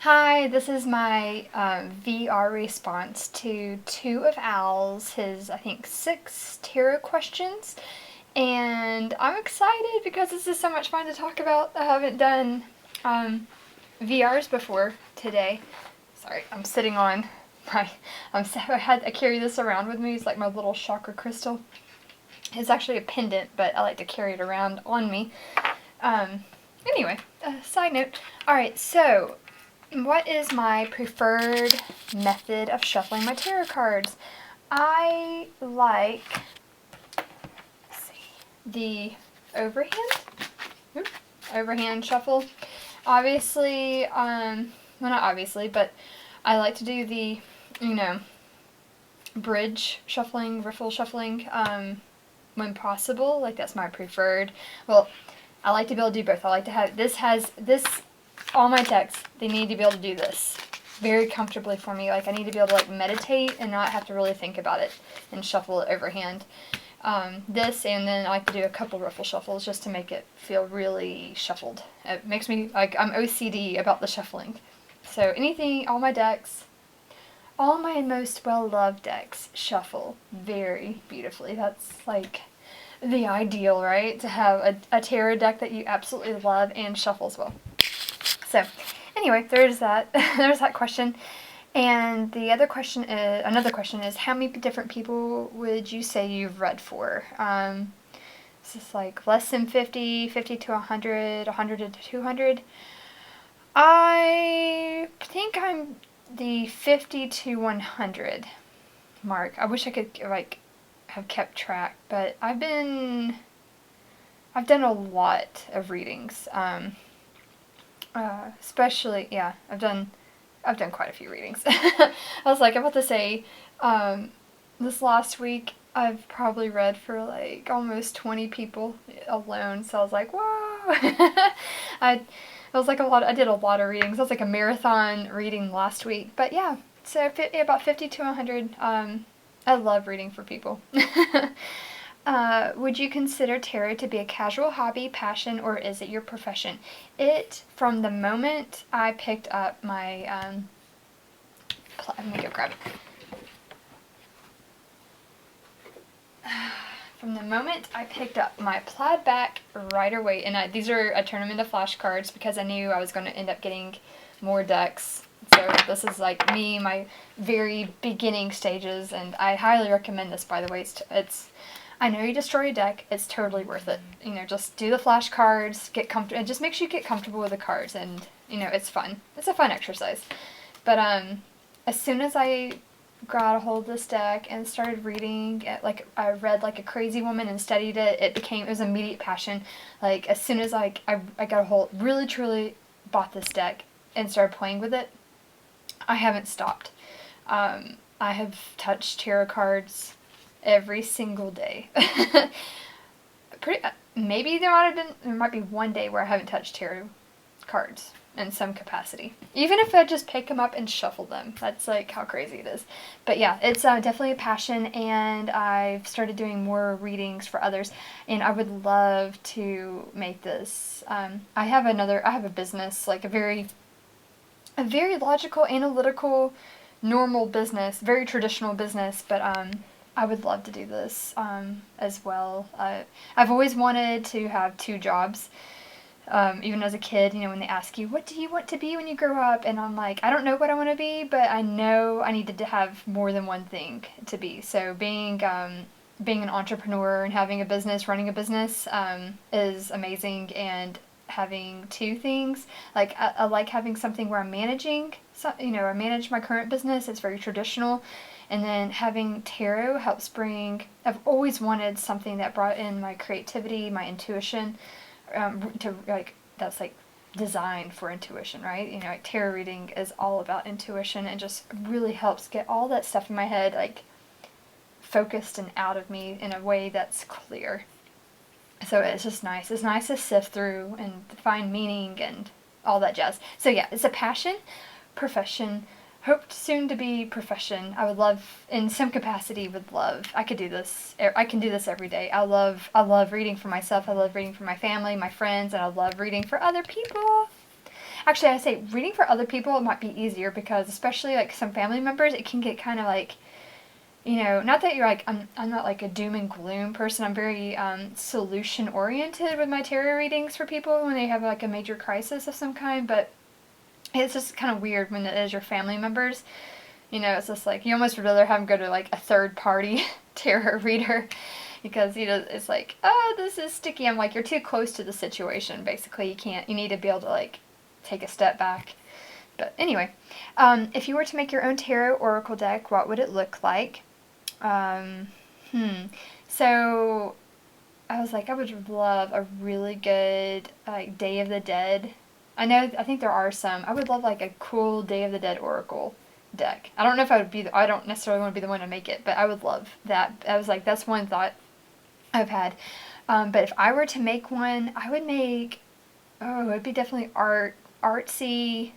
Hi, this is my VR response to two of Al's, his, I think, six tarot questions. And I'm excited because this is so much fun to talk about. I haven't done VRs before today. Sorry, I'm sitting on my, I carry this around with me. It's like my little chakra crystal. It's actually a pendant, but I like to carry it around on me. Um, anyway, side note. Alright, so what is my preferred method of shuffling my tarot cards? I like, let's see, the overhand, overhand shuffle. Obviously, well, not obviously, but I like to do the, you know, bridge shuffling, riffle shuffling, when possible. Like, that's my preferred. Well, I like to be able to do both. I like to have, all my decks, they need to be able to do this very comfortably for me. Like, I need to be able to, like, meditate and not have to really think about it and shuffle it overhand. This, and then I like to do a couple riffle shuffles just to make it feel really shuffled. It makes me, like, I'm OCD about the shuffling. So anything, all my most well-loved decks shuffle very beautifully. That's, like, the ideal, right? To have a tarot deck that you absolutely love and shuffles well. So, anyway, there's that. There's that question. And the other question is, another question is, how many different people would you say you've read for? Is this like less than 50, 50 to 100, 100 to 200? I think I'm the 50 to 100 mark. I wish I could, like, have kept track, but I've done a lot of readings. Especially, yeah, I've done quite a few readings. I was like about to say, this last week I've probably read for like almost 20 people alone. So I was like, whoa! I it was like a lot. I did a lot of readings. It was like a marathon reading last week. But yeah, so about 50 to 100. I love reading for people. Would you consider tarot to be a casual hobby, passion, or is it your profession? From the moment I picked up my, let me go grab it. From the moment I picked up my plaid back right away, and I turned them into flashcards because I knew I was going to end up getting more decks. So this is like me, my very beginning stages, and I highly recommend this, by the way. I know you destroy a deck, it's totally worth it. You know, just do the flashcards, get comfortable. It just makes you get comfortable with the cards, and, you know, it's fun. It's a fun exercise. But as soon as I got a hold of this deck and started reading it, like, I read like a crazy woman and studied it, it was immediate passion. Like, as soon as I got a hold, really truly bought this deck and started playing with it, I haven't stopped. I have touched tarot cards every single day. Maybe there might be one day where I haven't touched tarot cards in some capacity. Even if I just pick them up and shuffle them. That's like how crazy it is. But yeah, it's definitely a passion, and I've started doing more readings for others, and I would love to make this. I have a business, like a very logical, analytical, normal business, very traditional business, but I would love to do this as well. I've always wanted to have two jobs. Even as a kid, you know, when they ask you, what do you want to be when you grow up? And I'm like, I don't know what I want to be, but I know I needed to have more than one thing to be. So being an entrepreneur and having a business, running a business, is amazing. And having two things, like, I like having something where I'm managing, so, you know, I manage my current business. It's very traditional. And then having tarot helps I've always wanted something that brought in my creativity, my intuition, that's like designed for intuition, right? You know, like, tarot reading is all about intuition, and just really helps get all that stuff in my head, like, focused and out of me in a way that's clear. So it's just nice. It's nice to sift through and find meaning and all that jazz. So yeah, it's a passion, profession, hoped soon to be profession. I would love, in some capacity, I could do this. I can do this every day. I love reading for myself. I love reading for my family, my friends, and I love reading for other people. Actually, I say reading for other people, it might be easier because especially like some family members, it can get kind of like, you know, not that you're like, I'm not like a doom and gloom person. I'm very solution oriented with my tarot readings for people when they have like a major crisis of some kind, but it's just kind of weird when it is your family members. You know, it's just like, you almost would rather have them go to like a third party tarot reader because, you know, it's like, oh, this is sticky. I'm like, you're too close to the situation. Basically, you need to be able to like take a step back. But anyway, if you were to make your own tarot oracle deck, what would it look like? So I was like, I would love a really good like Day of the Dead. I think there are some. I would love like a cool Day of the Dead oracle deck. I don't know if I don't necessarily want to be the one to make it, but I would love that. I was like, that's one thought I've had. But if I were to make one, I would make, it'd be definitely artsy,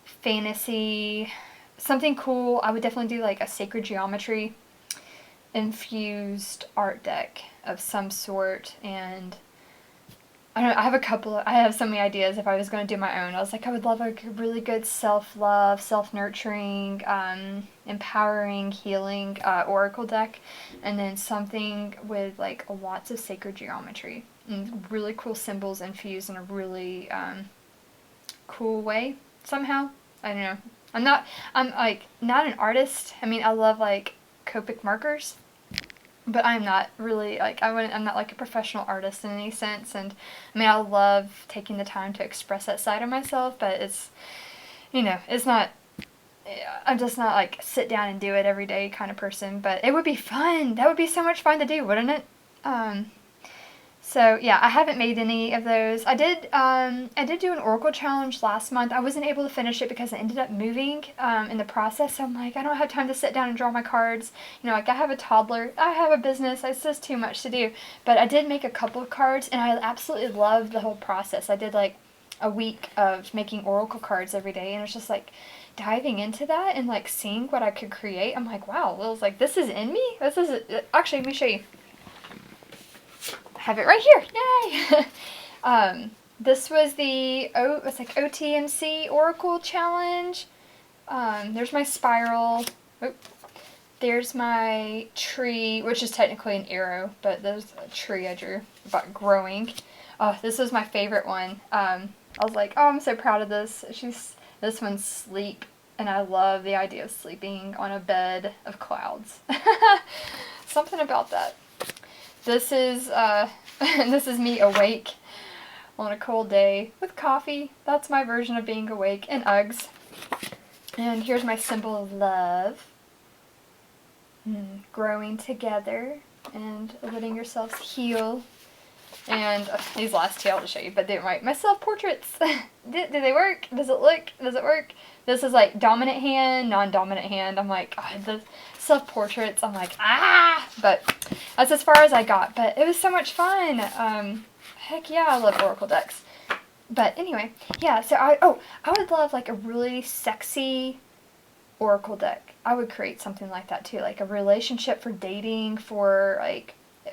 fantasy, something cool. I would definitely do like a sacred geometry infused art deck of some sort, and I don't know, I have so many ideas if I was going to do my own. I was like, I would love a really good self-love, self-nurturing, empowering, healing oracle deck, and then something with like lots of sacred geometry and really cool symbols infused in a really cool way somehow. I don't know. I'm like not an artist. I mean, I love like Copic markers, but I'm not really like, I'm not like a professional artist in any sense. And I mean, I love taking the time to express that side of myself, but it's, you know, it's not, I'm just not like sit down and do it every day kind of person, but it would be fun. That would be so much fun to do, wouldn't it? So yeah, I haven't made any of those. I did do an Oracle challenge last month. I wasn't able to finish it because I ended up moving in the process. So I'm like, I don't have time to sit down and draw my cards. You know, like I have a toddler, I have a business, it's just too much to do. But I did make a couple of cards and I absolutely loved the whole process. I did like a week of making Oracle cards every day, and it was just like diving into that and like seeing what I could create. I'm like, wow, well, it's like, this is in me? This is, actually, let me show you. Have it right here. Yay! This was it's like OTMC Oracle Challenge. There's my spiral. Oh, there's my tree, which is technically an arrow, but there's a tree I drew about growing. Oh, this was my favorite one. I was like, oh, I'm so proud of this. This one's sleep, and I love the idea of sleeping on a bed of clouds. Something about that. This is this is me awake on a cold day with coffee. That's my version of being awake, and Uggs. And here's my symbol of love. Growing together and letting yourselves heal. And these last two I'll just show you, but they're my self-portraits. Do they work? Does it work? This is like dominant hand, non-dominant hand. I'm like, oh, the self-portraits, I'm like, but that's as far as I got, but it was so much fun. Heck yeah, I love Oracle decks. But anyway, yeah, so I would love like a really sexy Oracle deck. I would create something like that too, like a relationship for dating, for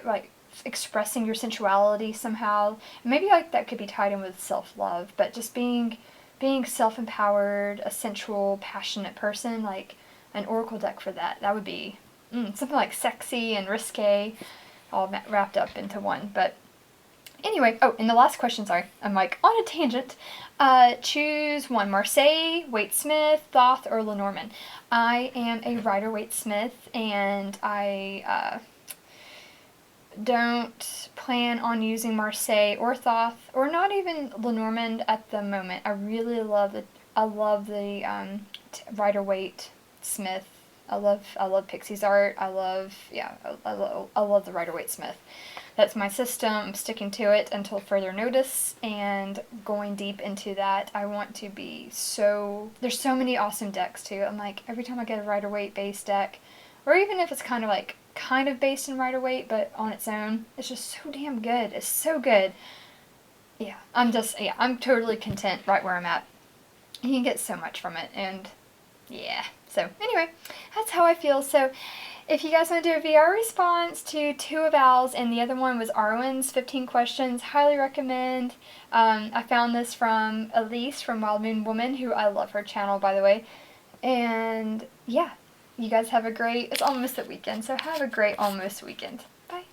like expressing your sensuality somehow. Maybe like that could be tied in with self-love, but just being self-empowered, a sensual, passionate person, like an oracle deck for that. That would be something like sexy and risque, all wrapped up into one. But anyway, and the last question, sorry, I'm like on a tangent. Choose one, Marseille, Waite-Smith, Thoth, or Lenormand. I am a Rider-Waite-Smith, and I don't plan on using Marseille or Thoth, or not even Lenormand at the moment. I really love the Rider-Waite-Smith. I love Pixie's art. I love the Rider-Waite-Smith. That's my system. I'm sticking to it until further notice, and going deep into that. I want to be there's so many awesome decks too. I'm like, every time I get a Rider-Waite based deck, or even if it's kind of based in Rider-Waite but on its own, it's just so damn good. It's so good. Yeah, I'm totally content right where I'm at. You can get so much from it, and yeah. So anyway, that's how I feel. So if you guys want to do a VR response to 2 of Al's, and the other one was Arwen's 15 questions, highly recommend. I found this from Elise from Wild Moon Woman, who I love her channel, by the way. And yeah, you guys have a great, it's almost the weekend, so have a great almost weekend. Bye.